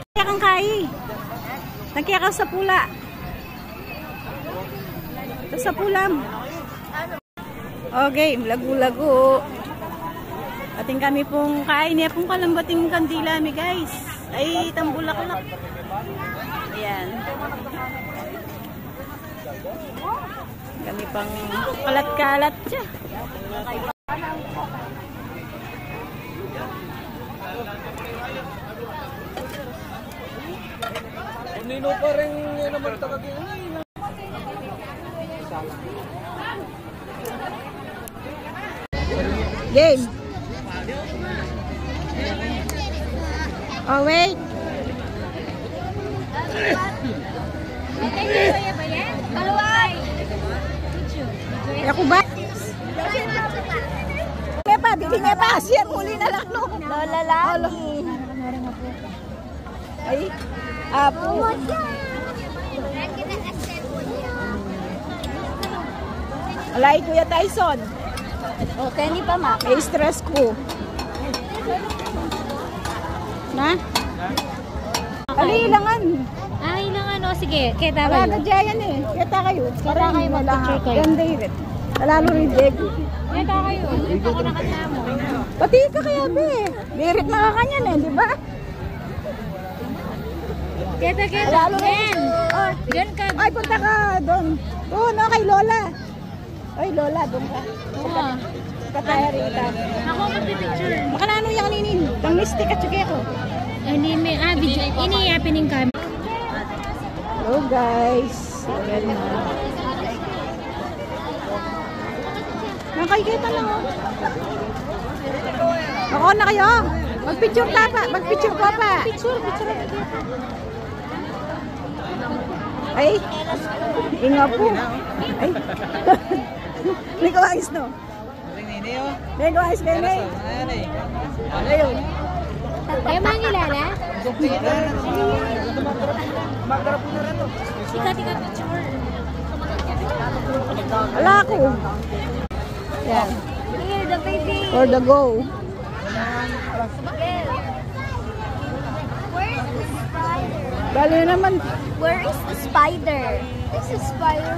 Kaya kang kai. Nagkaya ka sa pula. Ito sa pulam. Okay, lagu-lagu. Ating kami pong kain niya pong kalambating kandila mi guys. Ay, tambulaklak. Ayan. Kami pang kalat-kalat siya. Nino pa rin naman takagin. Game. Oh, wait. Ako ba? Nepa, di nepa. Siya muli na lang, no? Lola lagi. Ay, apo. Alay, Kuya Tyson. Okay, ni pa ma. May stress ko. Na? Alilangan. Ah, ilangan o. Sige, kita ba? Wala ka yan eh. Kita kayo. Kita kayo, mag-picture kayo. Ganda yun. Lalo rin Diego. Kita kayo. Dito ako nakasama. Pati ka kaya be. Lirit na ka kanyan eh, di ba? Kita. Lalo rin. Ben. Oh, Diyan ka. ay, punta ka doon. Doon, no, kay Lola. Ay, Lola, doon ka. Oo. Kataya rita. Ako magpipicture. Baka na ano yung kaninin. Tang mistik at suke ko. Hindi may, video. Ini happening kami. Hello guys. Ayan na. Nakikita na oh. Ako na kayo. Magpicture ka pa. Magpicture ko pa. Picture. Ay. Inga po. Ay. May kawais no. May kawais bene. Ayun. Ayaw mangilala? Tika picture. Ala ko. Yan. Here, the baby. For the go. Where is the spider? Bali naman. Where is the spider? This is spider.